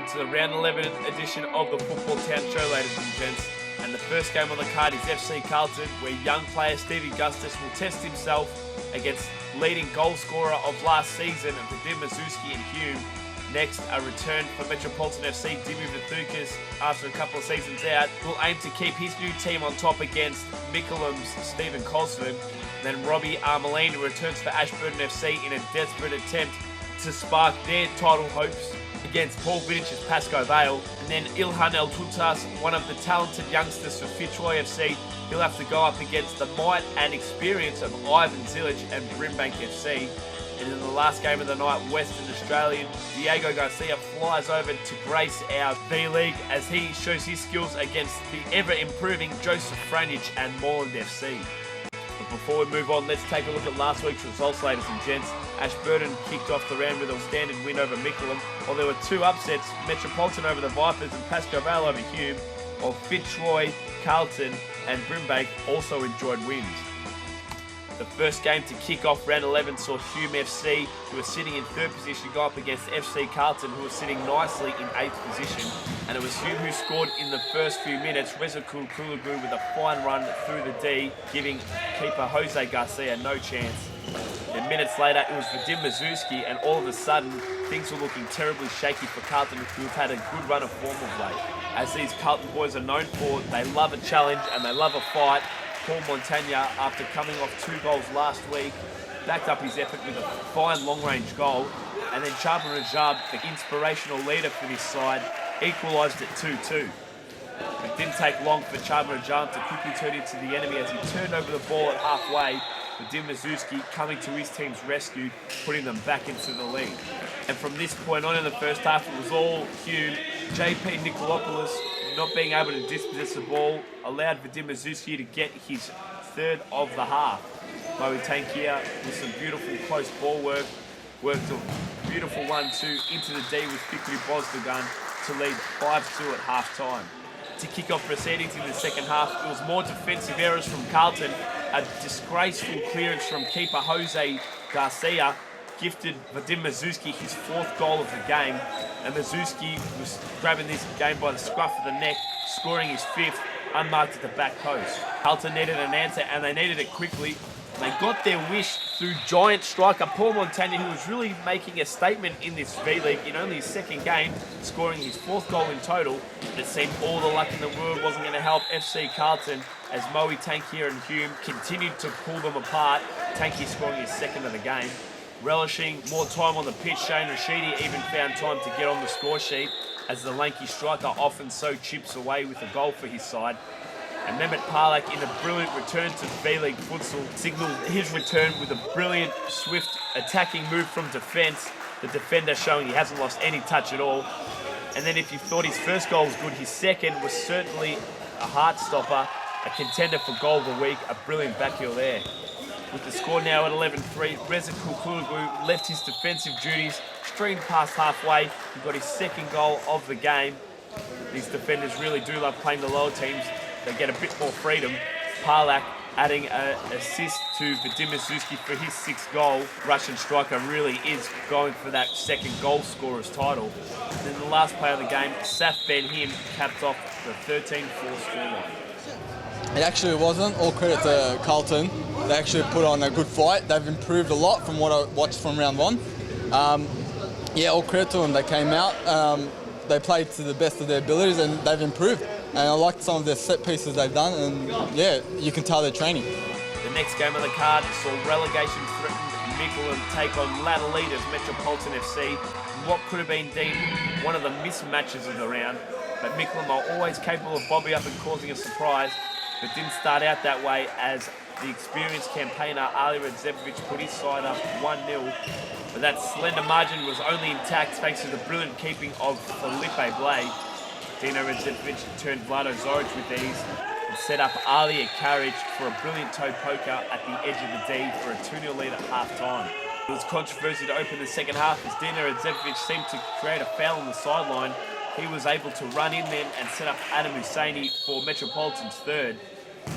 welcome to the round 11 edition of the Football Town Show, ladies and gents. And the first game on the card is FC Carlton, where young player Stevie Augustus will test himself against leading goal scorer of last season, Vadim Mazurski and Hume. Next, a return for Metropolitan FC, Dimi Vithukas, after a couple of seasons out, will aim to keep his new team on top against Mickelam's Stephen Colsford. Then Robbie Armelin returns for Ashburton FC in a desperate attempt to spark their title hopes against Paul Vidic's Pascoe Vale. And then Ilhan El Tutas, one of the talented youngsters for Fitzroy FC, he'll have to go up against the might and experience of Ivan Zilic and Brimbank FC. And in the last game of the night, Western Australian Diego Garcia flies over to grace our V-League as he shows his skills against the ever-improving Joseph Franich and Moreland FC. But before we move on, let's take a look at last week's results, ladies and gents. Ashburton kicked off the round with a standard win over Mickleham, while there were two upsets, Metropolitan over the Vipers and Pascoe Vale over Hume, while Fitzroy, Carlton and Brimbank also enjoyed wins. The first game to kick off round 11 saw Hume FC, who were sitting in third position, go up against FC Carlton, who were sitting nicely in 8th position. And it was Hume who scored in the first few minutes, Reza Kuluglu with a fine run through the D, giving keeper Jose Garcia no chance. Then minutes later, it was Vadim Mazurski, and all of a sudden, things were looking terribly shaky for Carlton, who've had a good run of form of late. As these Carlton boys are known for, they love a challenge and they love a fight. Paul Montagna, after coming off 2 goals last week, backed up his effort with a fine long-range goal. And then Chaba Rajab, the inspirational leader for this side, equalised at 2-2. It didn't take long for Chaba Rajab to quickly turn into the enemy as he turned over the ball at halfway, with Dim Mazurski coming to his team's rescue, putting them back into the lead. And from this point on in the first half, it was all Hume. JP Nikolopoulos, not being able to dispossess the ball, allowed Vadim Mazurski to get his third of the half. Moe Tankia with some beautiful close ball work, worked a beautiful 1-2 into the D with Fikri Bozdogan to lead 5-2 at half-time. To kick off proceedings in the second half, it was more defensive errors from Carlton. A disgraceful clearance from keeper Jose Garcia gifted Vadim Mazurski his 4th goal of the game, and Mazurski was grabbing this game by the scruff of the neck, scoring his 5th, unmarked at the back post. Carlton needed an answer, and they needed it quickly. They got their wish through giant striker Paul Montagna, who was really making a statement in this V-League in only his 2nd game, scoring his 4th goal in total. But it seemed all the luck in the world wasn't going to help FC Carlton as Moe Tankia and Hume continued to pull them apart, Tankia scoring his 2nd of the game. Relishing more time on the pitch, Shane Rashidi even found time to get on the score sheet, as the lanky striker often so chips away with a goal for his side. And Mehmet Parlak, in a brilliant return to V-League futsal, signalled his return with a brilliant, swift attacking move from defence, the defender showing he hasn't lost any touch at all. And then if you thought his first goal was good, his second was certainly a heart stopper, a contender for goal of the week, a brilliant backheel there. With the score now at 11-3, Reza Kuluglu left his defensive duties, streamed past halfway, and got his 2nd goal of the game. These defenders really do love playing the lower teams. They get a bit more freedom. Parlak adding an assist to Vadim Mazurski for his 6th goal. Russian striker really is going for that 2nd goal scorer's title. And then the last player of the game, Saf Ben Him, capped off the 13-4 scoreline. It actually wasn't. All credit to Carlton. They actually put on a good fight. They've improved a lot from what I watched from round 1. All credit to them. They came out, they played to the best of their abilities, and they've improved. And I liked some of their set pieces they've done, and you can tell they're training. The next game on the card saw relegation threatened Mickleham take on ladder leaders Metropolitan FC, what could have been deemed one of the mismatches of the round. But Mickleham are always capable of bobbing up and causing a surprise, but didn't start out that way as the experienced campaigner Ali Radzevic put his side up 1-0. But that slender margin was only intact thanks to the brilliant keeping of Felipe Blay. Dino Radzevic turned Vlado Zoric with ease and set up Ali at carriage for a brilliant toe poker at the edge of the D for a 2-0 lead at half-time. It was controversy to open the second half as Dino Radzevic seemed to create a foul on the sideline. He was able to run in then and set up Adam Husseini for Metropolitan's 3rd.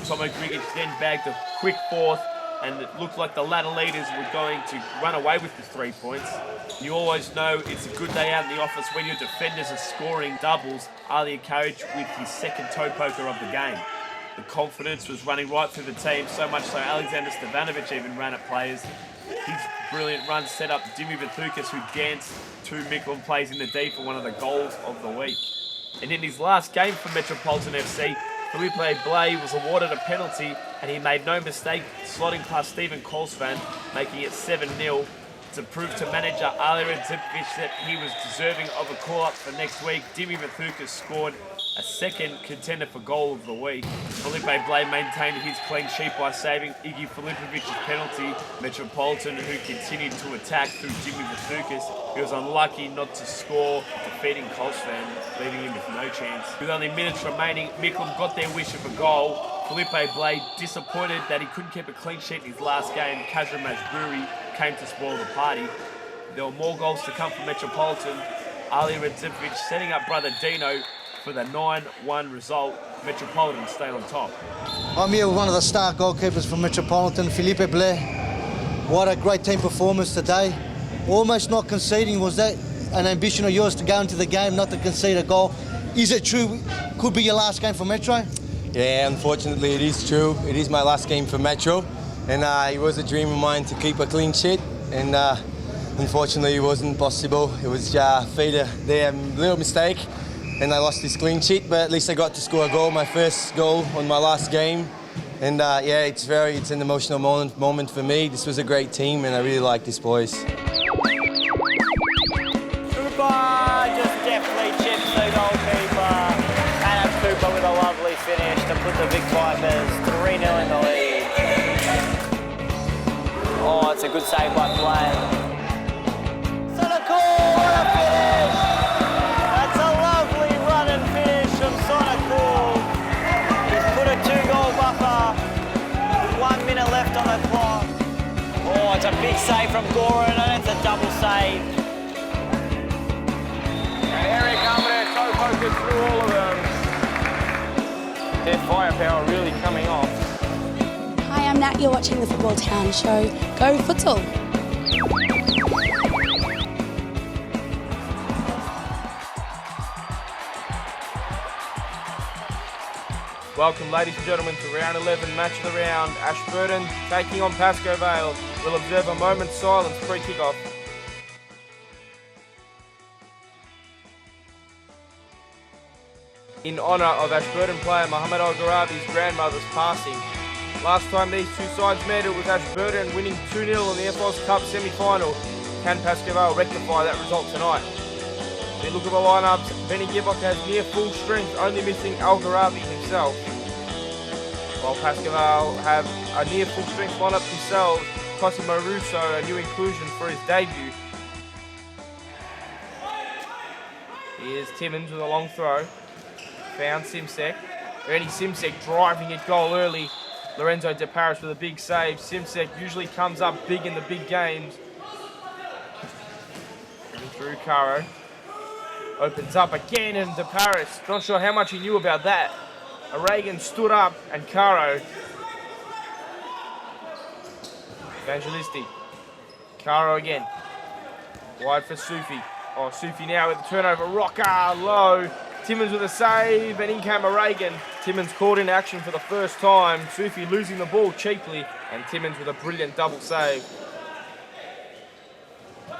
Tomo Grigic then bagged a quick 4th, and it looked like the ladder leaders were going to run away with the 3 points. You always know it's a good day out in the office when your defenders are scoring doubles. Ali Encouraged with his second toe poker of the game. The confidence was running right through the team, so much so Alexander Stevanovic even ran at players. His brilliant run set up Dimi Vithukas, who danced 2 Micklem plays in the D for one of the goals of the week. And in his last game for Metropolitan FC, Felipe Blay was awarded a penalty and he made no mistake slotting past Stephen Kolsvan, making it 7-0 to prove to manager Ali Radzipovic that he was deserving of a call-up for next week. Dimi Vithukas scored a second contender for goal of the week. Felipe Blay maintained his clean sheet by saving Iggy Filipovic's penalty. Metropolitan, who continued to attack through Dimi Vithukas, he was unlucky not to score, defeating Kolsvan, leaving him with no chance. With only minutes remaining, Micklem got their wish of a goal. Felipe Blay, disappointed that he couldn't keep a clean sheet in his last game, Kazim Majburi came to spoil the party. There were more goals to come from Metropolitan. Ali Radzipovic setting up brother Dino for the 9-1 result. Metropolitan stay on top. I'm here with one of the star goalkeepers from Metropolitan, Felipe Blay. What a great team performance today. Almost not conceding. Was that an ambition of yours to go into the game, not to concede a goal? Is it true? Could be your last game for Metro? Yeah, unfortunately it is true. It is my last game for Metro, and it was a dream of mine to keep a clean sheet, and unfortunately it wasn't possible. It was Feder there, a little mistake, and I lost this clean sheet, but at least I got to score a goal, my first goal on my last game. And yeah, it's an emotional moment for me. This was a great team and I really like these boys. Cooper just deftly chips the goalkeeper. And it's Cooper with a lovely finish to put the Vic Vipers 3-0 in the lead. Oh, it's a good save by Blay. Sonacool, what a finish! That's a lovely run and finish from Sonacool. He's put a 2-goal buffer with 1 minute left on the clock. Oh, it's a big save from Goran and it's a double save. And Eric Armitage so focused through all of them. Their firepower really coming off. Hi, I'm Nat. You're watching the Football Town Show. Go Futsal! Welcome, ladies and gentlemen, to round 11, match of the round. Ashburton taking on Pascoe Vale. We'll observe a moment's silence pre-kickoff. In honour of Ashburton player Mohammed Al-Gharabi's grandmother's passing. Last time these two sides met, it was Ashburton winning 2-0 in the FOS Cup semi-final. Can Pascoe Vale rectify that result tonight? If you look at the lineups, Benny Gibbok has near full strength, only missing Al-Gharabi himself. While Pascoe Vale have a near full strength lineup themselves, Cosimo Russo, a new inclusion for his debut. Here's Timmins with a long throw. Found Simsek. Ernie Simsek driving it goal early. Lorenzo De Paris with a big save. Simsek usually comes up big in the big games. Coming through Caro. Opens up again and De Paris. Not sure how much he knew about that. Reagan stood up and Caro. Evangelisti. Caro again. Wide for Sufi. Oh, Sufi now with the turnover. Rocker low. Timmins with a save and in came Reagan. Timmins caught in action for the first time. Sufi losing the ball cheaply and Timmins with a brilliant double save.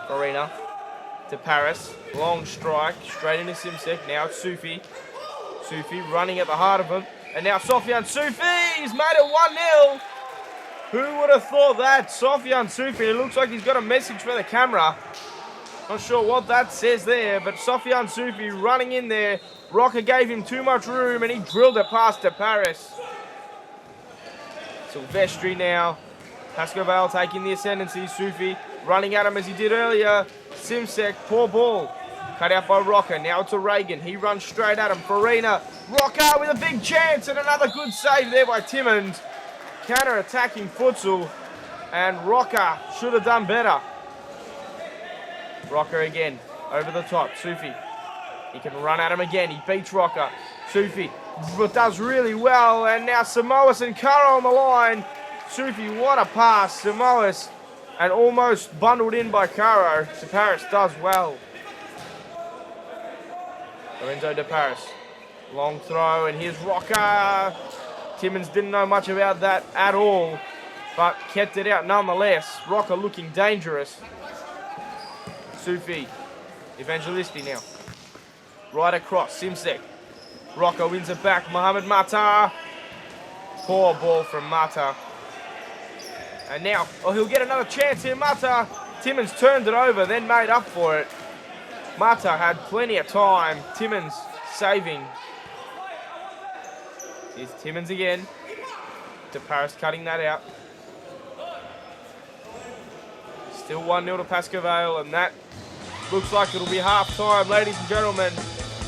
Farina to Paris. Long strike straight into Simsek. Now it's Sufi. Sufi running at the heart of him. And now Sofian Sufi. He's made it 1-0. Who would have thought that? Sofian Sufi. It looks like he's got a message for the camera. Not sure what that says there, but Sofian Sufi running in there. Rocker gave him too much room and he drilled it past to Paris. Silvestri now. Pascoe Vale taking the ascendancy. Sufi running at him as he did earlier. Simsek, poor ball. Cut out by Rocker. Now it's a Reagan. He runs straight at him. Farina. Rocker with a big chance and another good save there by Timmins. Counter-attacking Futsal. And Rocker should have done better. Rocker again, over the top, Sufi. He can run at him again, he beats Rocker. Sufi does really well, and now Samoas and Caro on the line. Sufi, what a pass. Samoas, and almost bundled in by Caro. De Paris does well. Lorenzo De Paris. Long throw, and here's Rocker. Timmins didn't know much about that at all, but kept it out nonetheless. Rocker looking dangerous. Sufi. Evangelisti now. Right across. Simsek. Rocker wins it back. Mohamed Mata. Poor ball from Mata. And now, he'll get another chance here. Mata. Timmins turned it over, then made up for it. Mata had plenty of time. Timmins saving. Here's Timmins again. De Paris cutting that out. Still 1-0 to Pascoe, and that looks like it'll be half-time, ladies and gentlemen.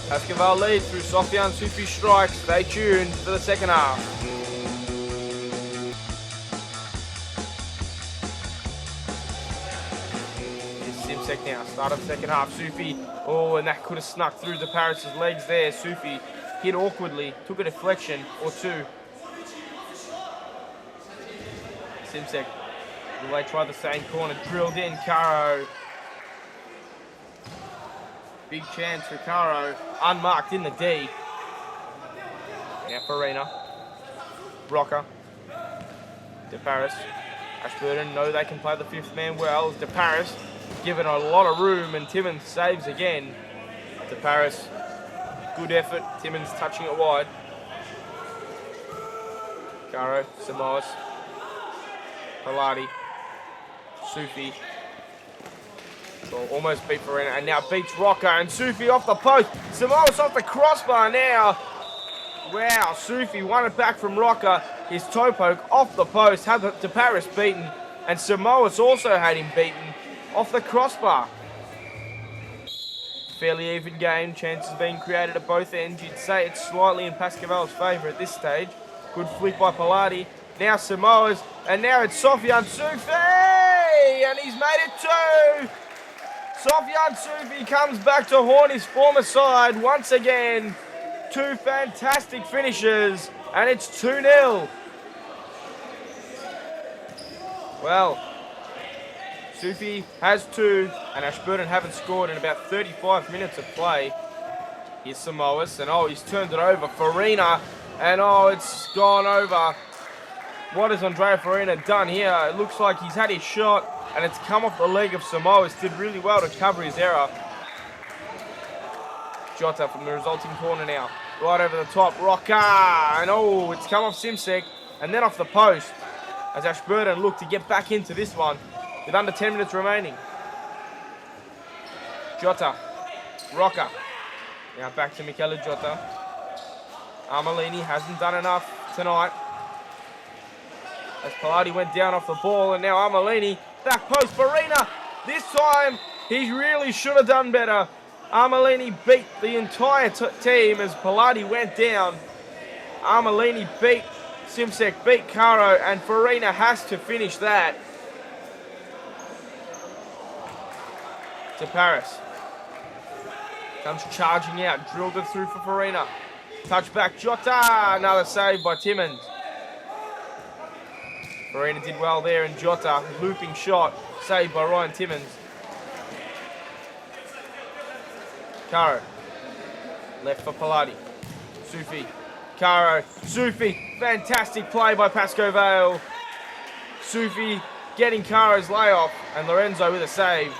Pascoe leads through Sofian Sufi strikes. Stay tuned for the second half. Simsek now, start of the second half. Sufi, and that could have snuck through De Paris' legs there. Sufi hit awkwardly, took a deflection or two. Simsek, they tried the same corner, drilled in. Caro. Big chance for Caro, unmarked in the D. Now Farina. Rocker. De Paris. Ashburton know they can play the fifth man well. De Paris given a lot of room, and Timmins saves again. De Paris, good effort. Timmins touching it wide. Caro, Samoas, Pilati, Sufi. Well, almost beat Farina, and now beats Rocker, and Sufi off the post. Samoas off the crossbar now. Wow, Sufi won it back from Rocker. His toe poke off the post, had De Paris beaten, and Samoas also had him beaten off the crossbar. Fairly even game, chances being created at both ends. You'd say it's slightly in Pascoe's favour at this stage. Good flick by Pilati. Now Samoas, and now it's Sofian Sufi, and he's made it two. Sofian Sufi comes back to haunt his former side once again. Two fantastic finishes, and it's 2-0. Well, Sufi has two, and Ashburton haven't scored in about 35 minutes of play. Here's Samoas, and he's turned it over. Farina, and it's gone over. What has Andrea Farina done here? It looks like he's had his shot, and it's come off the leg of Samoas. Did really well to cover his error. Jota from the resulting corner now. Right over the top, Rocker, and it's come off Simsek, and then off the post, as Ashburton look to get back into this one with under 10 minutes remaining. Jota, Rocker, now back to Michele Jota. Armelini hasn't done enough tonight, as Pilati went down off the ball, and now Armelini, back post, Farina. This time, he really should have done better. Armelini beat the entire team as Pilati went down. Armelini beat Simsek, beat Caro, and Farina has to finish that. De Paris comes charging out, drilled it through for Farina. Touchback, Jota, another save by Timmins. Farina did well there, and Jota, looping shot, saved by Ryan Timmins. Caro, left for Pilati. Sufi, Caro, Sufi, fantastic play by Pascoe Vale. Sufi getting Caro's layoff, and Lorenzo with a save.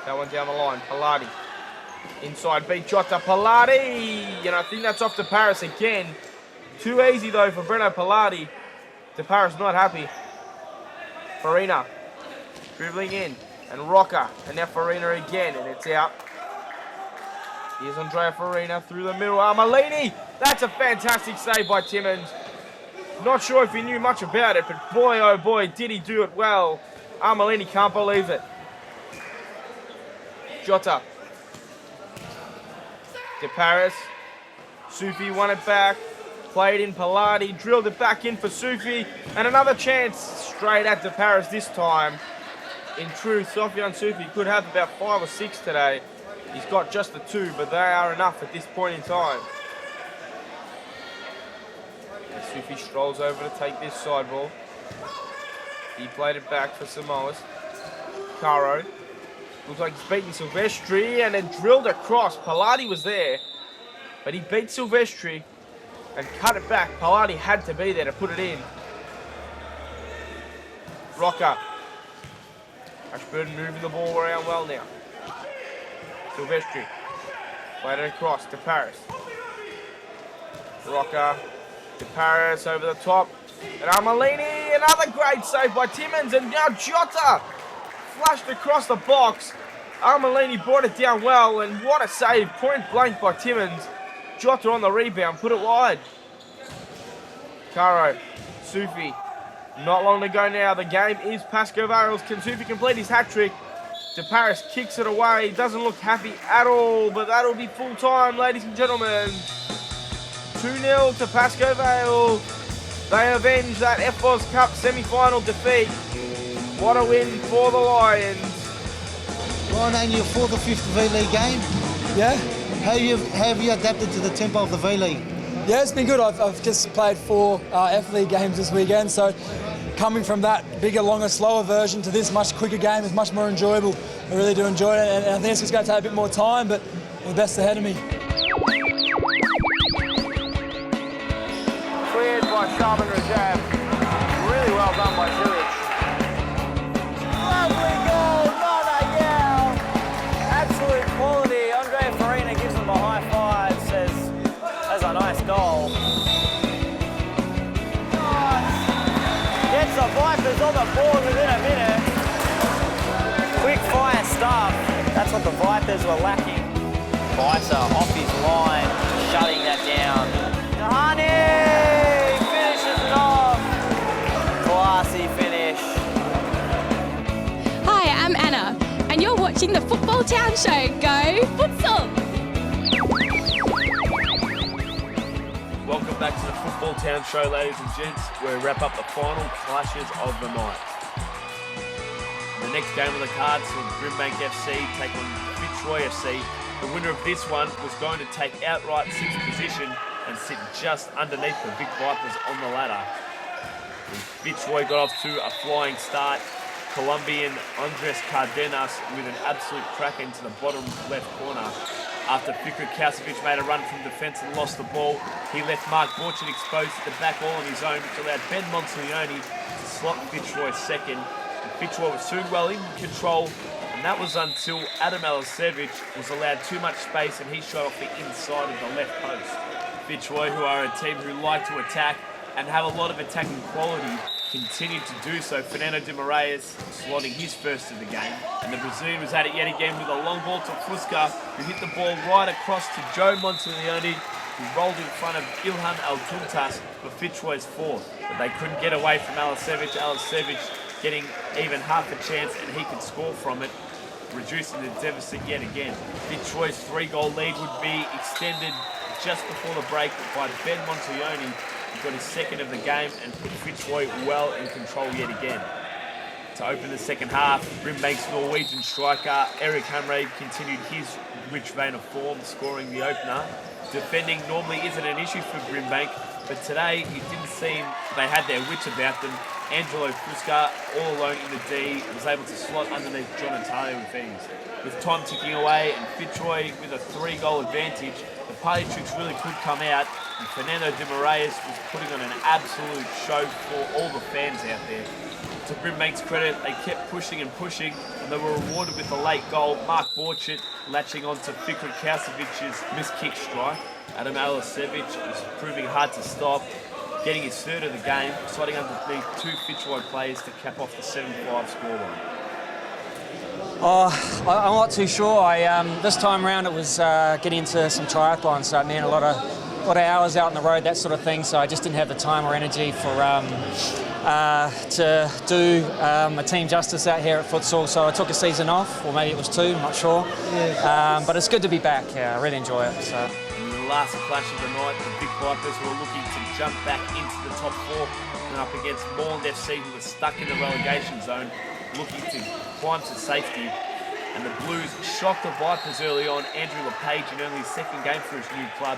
That one down the line, Pilati. Inside beat Jota, Pilati, and I think that's off to Paris again. Too easy though for Breno Pilati. De Paris not happy. Farina, dribbling in. And Rocker, and now Farina again, and it's out. Here's Andrea Farina through the middle. Armelini, that's a fantastic save by Timmins. Not sure if he knew much about it, but boy, oh boy, did he do it well. Armelini can't believe it. Jota. De Paris. Sufi won it back. Played in Pilati, drilled it back in for Sufi, and another chance straight at De Paris this time. In truth, Sofian Sufi could have about 5 or 6 today. He's got just the 2, but they are enough at this point in time. Sufi strolls over to take this side ball. He played it back for Samoas. Caro. Looks like he's beaten Silvestri and then drilled across. Palati was there, but he beat Silvestri and cut it back. Palati had to be there to put it in. Rocker. Ashburton moving the ball around well now. Silvestri. Played it across to Paris. Rocker to Paris over the top. And Armelini, another great save by Timmins, and now Jota flashed across the box. Armelini brought it down well, and what a save, point blank by Timmins. Jota on the rebound, put it wide. Caro, Sufi, not long to go now. The game is Pascoe Vale's. Can Sufi complete his hat-trick? De Paris kicks it away, doesn't look happy at all, but that'll be full time, ladies and gentlemen. 2-0 to Pascoe Vale. They avenge that FOS Cup semi-final defeat. What a win for the Lions. Ryan, only your fourth or fifth V-League game. Yeah? How have you adapted to the tempo of the V-League? Yeah, it's been good. I've just played 4 F-League games this weekend, so coming from that bigger, longer, slower version to this much quicker game is much more enjoyable. I really do enjoy it, and I think it's just going to take a bit more time, but the best ahead of me. Cleared by Sharman Rajab. Really well done by Zurich. Lovely goal, not a yell. Absolute quality. Andre Farina gives them a high five, says, that's a nice goal. Nice. Gets the Vipers on the board within a minute. Quick fire stuff. That's what the Vipers were lacking. Viter off his line, shutting that down. Tahani finishes it off. Classy finish. Hi, I'm Anna, and you're watching the Futbol Town Show. Go Futsal! Welcome back to the Futbol Town Show, ladies and gents, where we wrap up the final clashes of the night. The next game on the card saw Brimbank FC take on Fitzroy FC. The winner of this one was going to take outright 6th position and sit just underneath the Vic Vipers on the ladder. Fitzroy got off to a flying start. Colombian Andres Cardenas with an absolute crack into the bottom left corner. After Fikra Kausovic made a run from defence and lost the ball, he left Mark Borchin exposed at the back all on his own, which allowed Ben Monsiglione to slot Fitzroy second. And Fitzroy was soon well in control, and that was until Adam Alisevic was allowed too much space and he shot off the inside of the left post. Fitzroy, who are a team who like to attack and have a lot of attacking quality, continued to do so. Fernando De Moraes slotting his first of the game, and the Brazilian was at it yet again with a long ball to Fusca, who hit the ball right across to Joe Monsiglione, who rolled in front of Ilhan Altuntas for Fitzroy's fourth. But they couldn't get away from Alisevic. Alisevic getting even half a chance, and he could score from it, reducing the deficit yet again. Fitzroy's 3-goal lead would be extended just before the break by Ben Monsiglione, who got his second of the game and put Fitzroy well in control yet again. To open the second half, Brimbank's Norwegian striker Erik Hamre continued his rich vein of form, scoring the opener. Defending normally isn't an issue for Brimbank, but today it didn't seem they had their wits about them. Angelo Fusca, all alone in the D, was able to slot underneath John Antalya with ease. With time ticking away and Fitzroy with a 3-goal advantage, the party tricks really could come out, and Fernando De Moraes was putting on an absolute show for all the fans out there. To Brimbank's credit, they kept pushing and pushing, and they were rewarded with a late goal. Mark Borchin latching onto Fikra Kausovic's missed kick strike. Adam Alisevic was proving hard to stop, getting his third of the game, sliding underneath 2 Fitzroy players to cap off the 7-5 scoreline. I'm not too sure. This time around it was getting into some triathlons, so it meant a lot of hours out on the road, that sort of thing. So I just didn't have the time or energy for to do a team justice out here at Futsal. So I took a season off, or maybe it was 2, I'm not sure. But it's good to be back. Yeah, I really enjoy it. So. In the last clash of the night, the Big Vipers were looking to jump back into the top 4 and up against Moreland FC, who was stuck in the relegation zone, looking to climb to safety. And the Blues shocked the Vipers early on. Andrew LePage, in only his second game for his new club,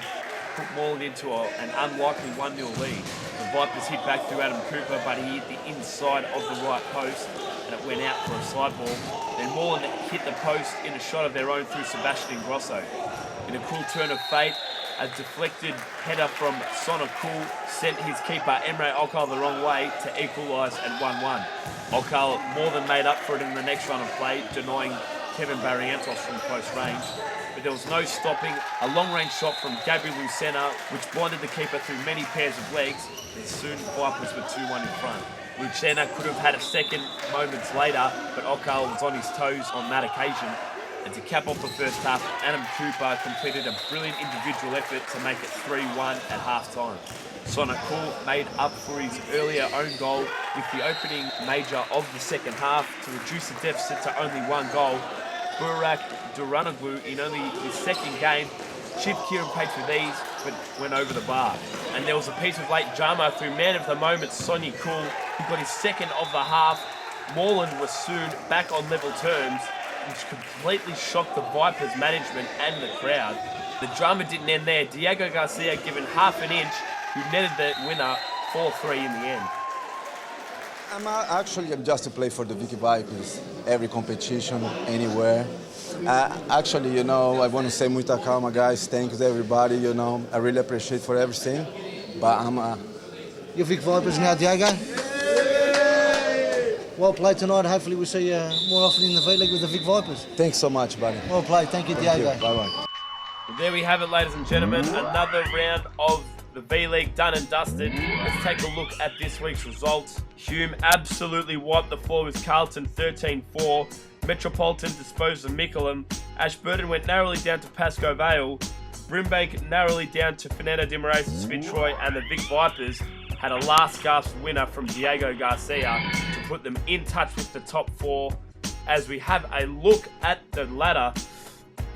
put Moreland into an unlikely 1-0 lead. The Vipers hit back through Adam Cooper, but he hit the inside of the right post and it went out for a slide ball. Then Moreland hit the post in a shot of their own through Sebastian Grosso. In a cool turn of fate, a deflected header from Sona Cool sent his keeper Emre Okal the wrong way to equalise at 1-1. Okal more than made up for it in the next run of play, denying Kevin Barrientos from close range. But there was no stopping a long-range shot from Gabriel Lucena, which blinded the keeper through many pairs of legs, and soon Vipers were 2-1 in front. Lucena could have had a second moments later, but Okal was on his toes on that occasion. And to cap off the first half, Adam Cooper completed a brilliant individual effort to make it 3-1 at half-time. Sona Cool made up for his earlier own goal with the opening major of the second half to reduce the deficit to only 1 goal. Burak Duranoglu, in only his second game, chipped Kieran Page with ease, but went over the bar. And there was a piece of late drama through man of the moment, Sonny Cool, who got his second of the half. Moreland was soon back on level terms, which completely shocked the Vipers management and the crowd. The drama didn't end there. Diego Garcia given half an inch, who netted the winner 4-3 in the end. I'm just to play for the Vicky Vipers, every competition, anywhere. Actually, you know, I want to say muita calma, guys. Thanks everybody, you know. I really appreciate for everything. But Your Vic Vipers now, Diego. Well played tonight. Hopefully we'll see you more often in the V-League with the Vic Vipers. Thanks so much, buddy. Well played. Thank you, Diego. Bye-bye. Well, there we have it, ladies and gentlemen. Another round of the V-League done and dusted. Let's take a look at this week's results. Hume absolutely wiped the floor with Carlton 13-4. Metropolitan disposed of Mickleham. Ashburton went narrowly down to Pascoe Vale. Brimbank narrowly down to Fernando De Moraes and Fitzroy, and the Vic Vipers had a last-gasp winner from Diego Garcia to put them in touch with the top 4. As we have a look at the ladder,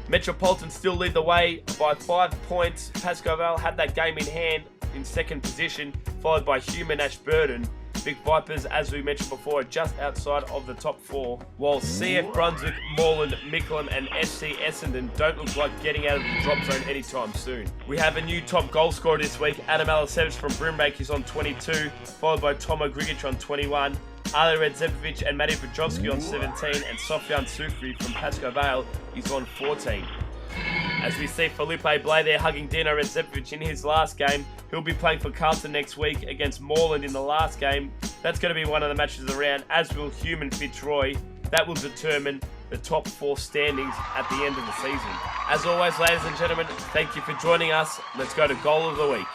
Metropolitan still lead the way by 5 points. Pascoe Vale had that game in hand in second position, followed by Hume and Ashburton. Vic Vipers, as we mentioned before, are just outside of the top 4, while CF Brunswick, Moreland, Mickleham and FC Essendon don't look like getting out of the drop zone anytime soon. We have a new top goal scorer this week. Adam Alisevich from Brimbank is on 22, followed by Tomo Grigic on 21. Ali Redzepovic and Matty Petrovsky on 17, and Sofyan Sufri from Pascoe Vale is on 14. As we see Felipe Blay there hugging Dino Redzepovic in his last game. He'll be playing for Carlton next week against Moreland in the last game. That's going to be one of the matches of the round, as will Hume and Fitzroy. That will determine the top 4 standings at the end of the season. As always, ladies and gentlemen, thank you for joining us. Let's go to Goal of the Week.